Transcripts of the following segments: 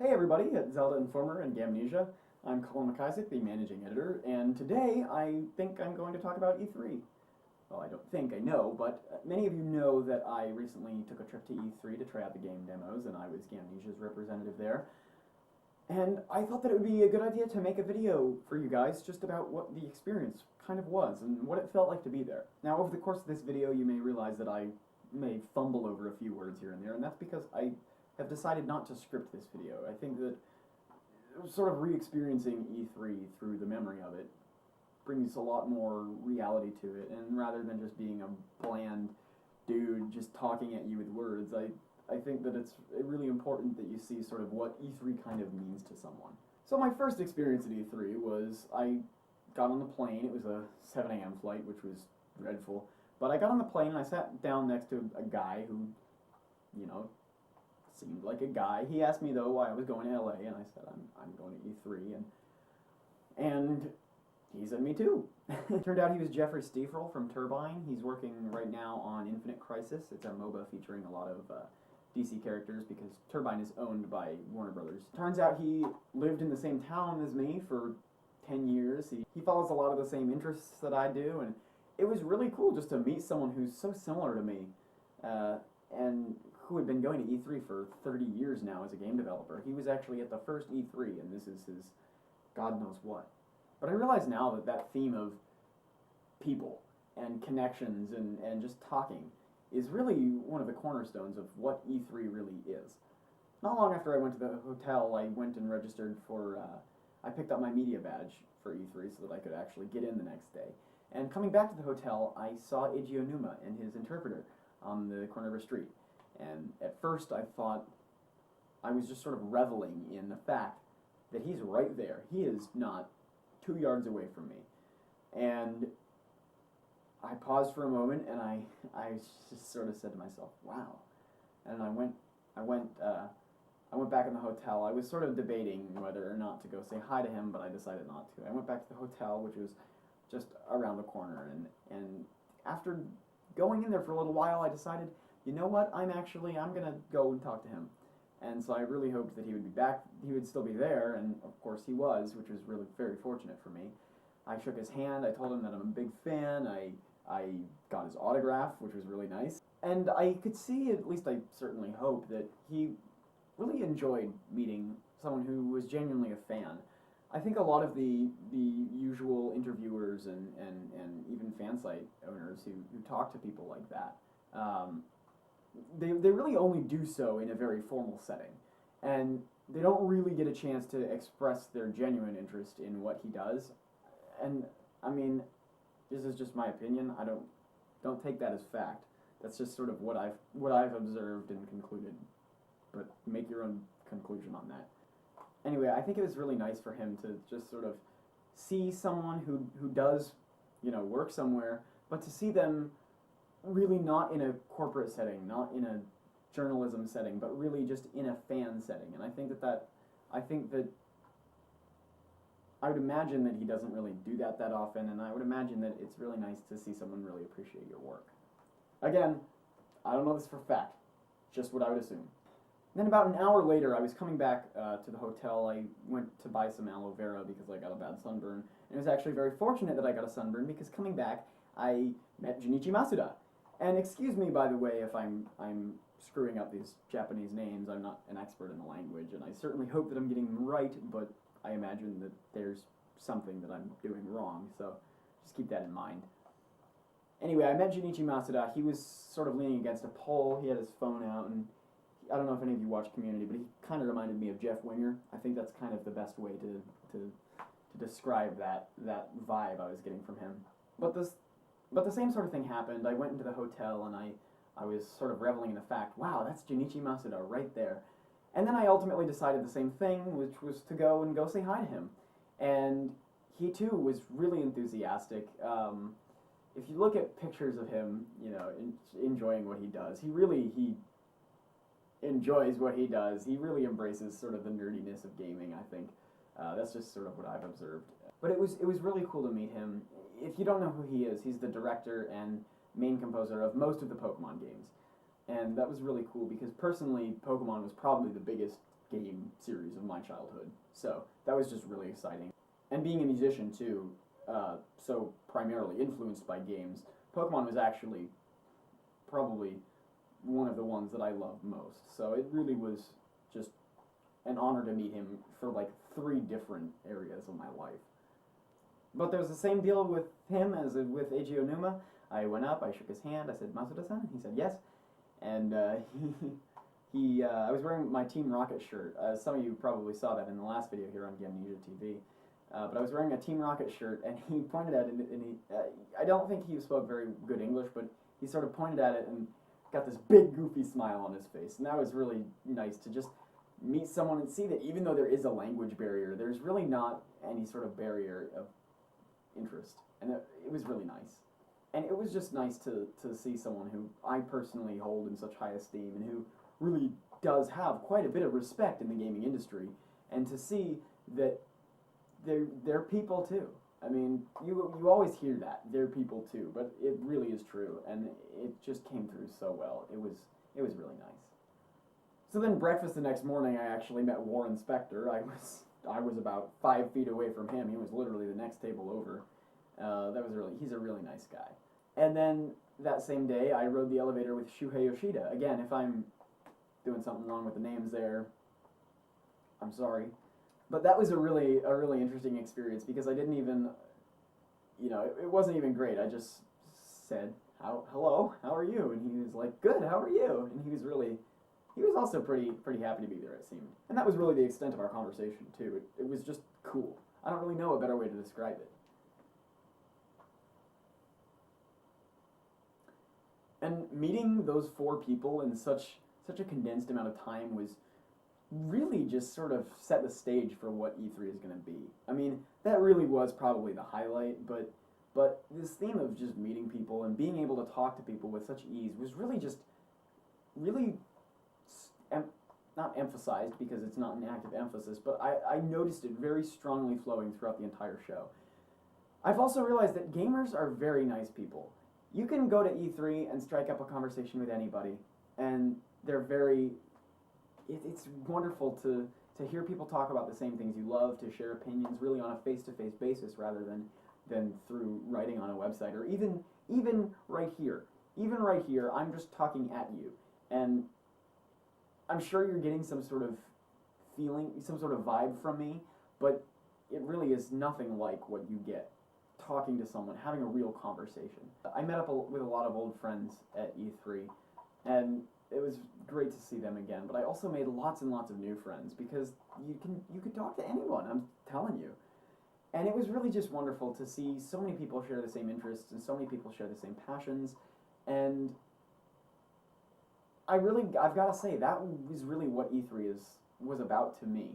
Hey everybody, at Zelda Informer and Gamnesia. I'm Colin, the managing editor, and today I think I'm going to talk about E3. Well, I don't think, I know, but many of you know that I recently took a trip to E3 to try out the game demos, and I was Gamnesia's representative there. And I thought that it would be a good idea to make a video for you guys just about what the experience kind of was and what it felt like to be there. Now, over the course of this video, you may realize that I may fumble over a few words here and there, and that's because I have decided not to script this video. I think that sort of re-experiencing E3 through the memory of it brings a lot more reality to it, and rather than just being a bland dude just talking at you with words, I think that it's really important that you see sort of what E3 kind of means to someone. So my first experience at E3 was I got on the plane. It was a 7 a.m. flight, which was dreadful. But I got on the plane and I sat down next to a guy who, you know, seemed like a guy. He asked me though why I was going to LA, and I said I'm going to E3, and he said me too. Turned out he was Jeffrey Stiefel from Turbine. He's working right now on Infinite Crisis. It's a MOBA featuring a lot of DC characters because Turbine is owned by Warner Brothers. Turns out he lived in the same town as me for 10 years. He follows a lot of the same interests that I do, and it was really cool just to meet someone who's so similar to me, and who had been going to E3 for 30 years now as a game developer. He was actually at the first E3, and this is his God knows what. But I realize now that that theme of people and connections and just talking is really one of the cornerstones of what E3 really is. Not long after I went to the hotel, I went and registered for, I picked up my media badge for E3 so that I could actually get in the next day. And coming back to the hotel, I saw Eiji Onuma and his interpreter on the corner of a street. And at first I thought I was just sort of reveling in the fact that he's right there. He is not 2 yards away from me. And I paused for a moment and I just sort of said to myself, wow. And I went back in the hotel. I was sort of debating whether or not to go say hi to him, but I decided not to. I went back to the hotel, which was just around the corner, and after going in there for a little while, I decided, you know what, I'm gonna go and talk to him. And so I really hoped that he would be back, he would still be there, and of course he was, which was really very fortunate for me. I shook his hand, I told him that I'm a big fan, I got his autograph, which was really nice. And I could see, at least I certainly hope, that he really enjoyed meeting someone who was genuinely a fan. I think a lot of the usual interviewers and even fan site owners who talk to people like that, they really only do so in a very formal setting, and they don't really get a chance to express their genuine interest in what he does. And I mean, this is just my opinion. I don't take that as fact. That's just sort of what I've observed and concluded. But make your own conclusion on that. Anyway, I think it was really nice for him to just sort of see someone who does, you know, work somewhere, but to see them really not in a corporate setting, not in a journalism setting, but really just in a fan setting. And I would imagine that he doesn't really do that often, and I would imagine that it's really nice to see someone really appreciate your work. Again, I don't know this for fact, just what I would assume. Then about an hour later, I was coming back to the hotel. I went to buy some aloe vera because I got a bad sunburn. And it was actually very fortunate that I got a sunburn because coming back, I met Junichi Masuda. And excuse me, by the way, if I'm screwing up these Japanese names. I'm not an expert in the language, and I certainly hope that I'm getting them right, but I imagine that there's something that I'm doing wrong, so just keep that in mind. Anyway, I met Junichi Masuda. He was sort of leaning against a pole. He had his phone out, and I don't know if any of you watch Community, but he kind of reminded me of Jeff Winger. I think that's kind of the best way to describe that vibe I was getting from him. But the same sort of thing happened. I went into the hotel and I was sort of reveling in the fact, wow, that's Junichi Masuda right there. And then I ultimately decided the same thing, which was to go say hi to him. And he too was really enthusiastic. If you look at pictures of him, you know, enjoying what he does, he enjoys what he does. He really embraces sort of the nerdiness of gaming, I think. That's just sort of what I've observed. But it was really cool to meet him. If you don't know who he is, he's the director and main composer of most of the Pokemon games. And that was really cool because personally, Pokemon was probably the biggest game series of my childhood. So that was just really exciting. And being a musician too, so primarily influenced by games, Pokemon was actually probably one of the ones that I loved most. So it really was just an honor to meet him for like 3 different areas of my life. But there was the same deal with him as with Eiji Onuma. I went up, I shook his hand, I said, "Masuda-san?" He said, "Yes." And I was wearing my Team Rocket shirt. Some of you probably saw that in the last video here on Gamnesia TV. But I was wearing a Team Rocket shirt, and he pointed at it, and I don't think he spoke very good English, but he sort of pointed at it and got this big goofy smile on his face. And that was really nice to just meet someone and see that even though there is a language barrier, there's really not any sort of barrier of interest. And it was really nice. And it was just nice to see someone who I personally hold in such high esteem and who really does have quite a bit of respect in the gaming industry, and to see that they're people too. I mean, you always hear that, they're people too, but it really is true, and it just came through so well. It was really nice. So then breakfast the next morning, I actually met Warren Spector. I was about 5 feet away from him. He was literally the next table over. He's a really nice guy. And then that same day, I rode the elevator with Shuhei Yoshida. Again, if I'm doing something wrong with the names there, I'm sorry. But that was a really interesting experience, because I didn't even, it wasn't even great. I just said, "Hello, how are you?" And he was like, "Good, how are you?" And he was also pretty happy to be there, it seemed. And that was really the extent of our conversation too. It was just cool. I don't really know a better way to describe it. And meeting those 4 people in such a condensed amount of time was really just sort of set the stage for what E3 is going to be. I mean, that really was probably the highlight, but this theme of just meeting people and being able to talk to people with such ease was really not emphasized, because it's not an active emphasis, but I noticed it very strongly flowing throughout the entire show. I've also realized that gamers are very nice people. You can go to E3 and strike up a conversation with anybody, and they're it's wonderful to hear people talk about the same things you love, to share opinions really on a face-to-face basis rather than through writing on a website, or even right here. Even right here, I'm just talking at you, and I'm sure you're getting some sort of feeling, some sort of vibe from me, but it really is nothing like what you get talking to someone, having a real conversation. I met up with a lot of old friends at E3, and it was great to see them again, but I also made lots and lots of new friends, because you can talk to anyone, I'm telling you. And it was really just wonderful to see so many people share the same interests, and so many people share the same passions, and I've got to say, that was really what E3 was about to me.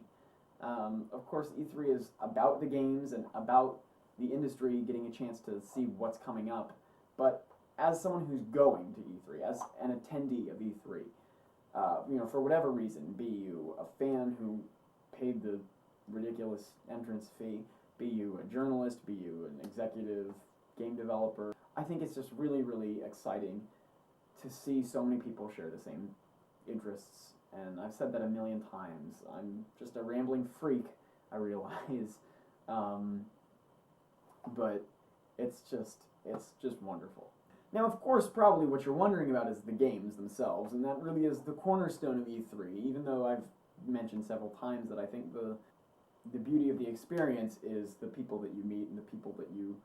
Of course, E3 is about the games and about the industry getting a chance to see what's coming up, but as someone who's going to E3, as an attendee of E3, for whatever reason, be you a fan who paid the ridiculous entrance fee, be you a journalist, be you an executive game developer, I think it's just really, really exciting to see so many people share the same interests. And I've said that a million times. I'm just a rambling freak, I realize. But it's just wonderful. Now, of course, probably what you're wondering about is the games themselves, and that really is the cornerstone of E3, even though I've mentioned several times that I think the beauty of the experience is the people that you meet and the people that you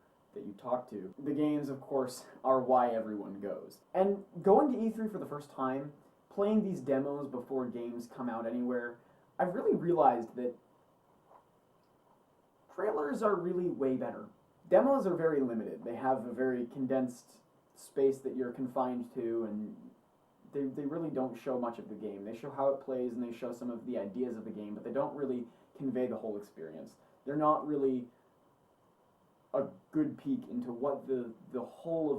talk to. The games, of course, are why everyone goes. And going to E3 for the first time, playing these demos before games come out anywhere, I've really realized that trailers are really way better. Demos are very limited. They have a very condensed space that you're confined to, and they really don't show much of the game. They show how it plays, and they show some of the ideas of the game, but they don't really convey the whole experience. They're not really a good peek into what the whole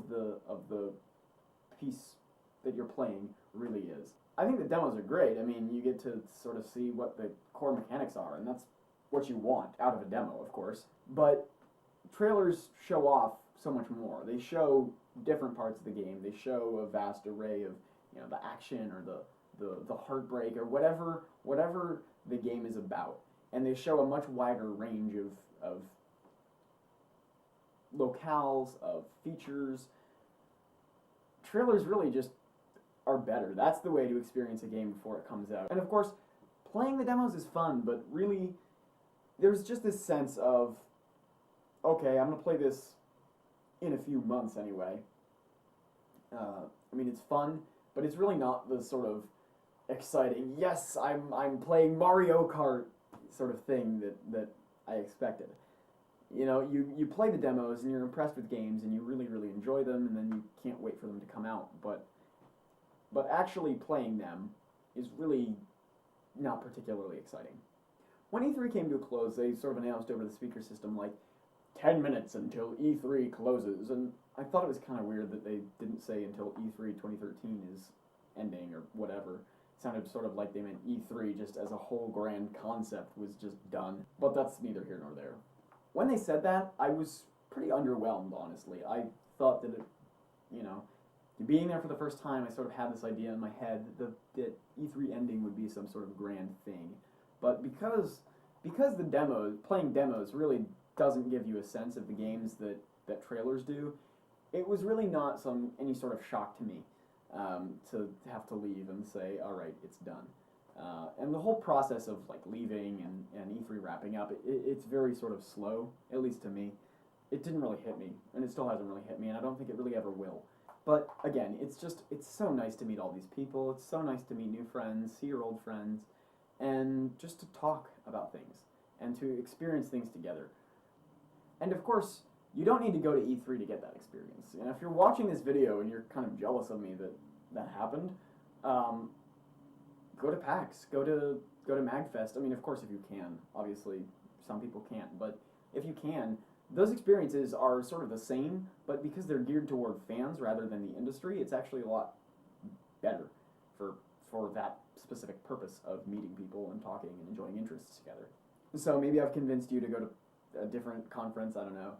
of the piece that you're playing really is. I think the demos are great. I mean, you get to sort of see what the core mechanics are, and that's what you want out of a demo, of course. But trailers show off so much more. They show different parts of the game. They show a vast array of, the action or the heartbreak or whatever the game is about. And they show a much wider range of locales, of features. Trailers really just are better. That's the way to experience a game before it comes out. And of course, playing the demos is fun, but really, there's just this sense of, okay, I'm going to play this in a few months anyway. I mean, it's fun, but it's really not the sort of exciting, yes, I'm playing Mario Kart sort of thing that I expected. You know, you play the demos and you're impressed with games and you really, really enjoy them, and then you can't wait for them to come out. But actually playing them is really not particularly exciting. When E3 came to a close, they sort of announced over the speaker system, like, 10 minutes until E3 closes, and I thought it was kind of weird that they didn't say until E3 2013 is ending or whatever. It sounded sort of like they meant E3 just as a whole grand concept was just done, but that's neither here nor there. When they said that, I was pretty underwhelmed, honestly. I thought that, being there for the first time, I sort of had this idea in my head that E3 ending would be some sort of grand thing. But because playing demos really doesn't give you a sense of the games that trailers do, it was really not any sort of shock to me to have to leave and say, all right, it's done. And the whole process of like leaving and E3 wrapping up, it's very sort of slow, at least to me. It didn't really hit me, and it still hasn't really hit me, and I don't think it really ever will. But again, it's so nice to meet all these people. It's so nice to meet new friends, see your old friends, and just to talk about things and to experience things together. And of course, you don't need to go to E3 to get that experience. And if you're watching this video and you're kind of jealous of me that happened, go to PAX, go to MagFest. I mean, of course, if you can. Obviously, some people can't, but if you can, those experiences are sort of the same, but because they're geared toward fans rather than the industry, it's actually a lot better for that specific purpose of meeting people and talking and enjoying interests together. So maybe I've convinced you to go to a different conference, I don't know.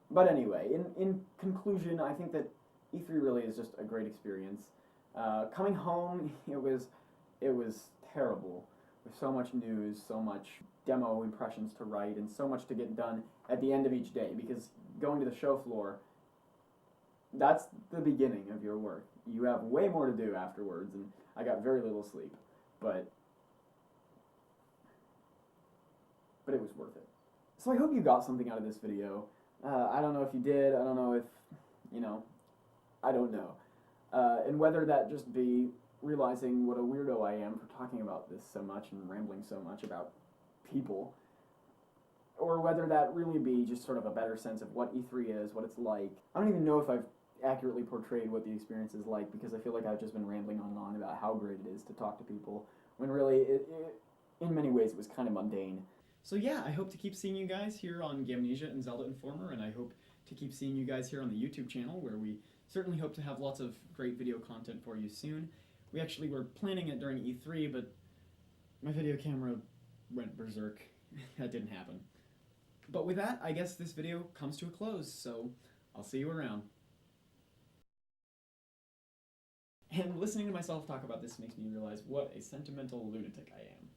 But anyway, in conclusion, I think that E3 really is just a great experience. Coming home, it was terrible. With so much news, so much demo impressions to write, and so much to get done at the end of each day, because going to the show floor, that's the beginning of your work. You have way more to do afterwards, and I got very little sleep, but it was worth it. So I hope you got something out of this video. I don't know if you did, I don't know if, I don't know. And whether that just be realizing what a weirdo I am for talking about this so much and rambling so much about people, or whether that really be just sort of a better sense of what E3 is, what it's like. I don't even know if I've accurately portrayed what the experience is like, because I feel like I've just been rambling on and on about how great it is to talk to people, when really, in many ways, it was kind of mundane. So yeah, I hope to keep seeing you guys here on Gamnesia and Zelda Informer, and I hope to keep seeing you guys here on the YouTube channel, where we certainly hope to have lots of great video content for you soon. We actually were planning it during E3, but my video camera went berserk. That didn't happen. But with that, I guess this video comes to a close, so I'll see you around. And listening to myself talk about this makes me realize what a sentimental lunatic I am.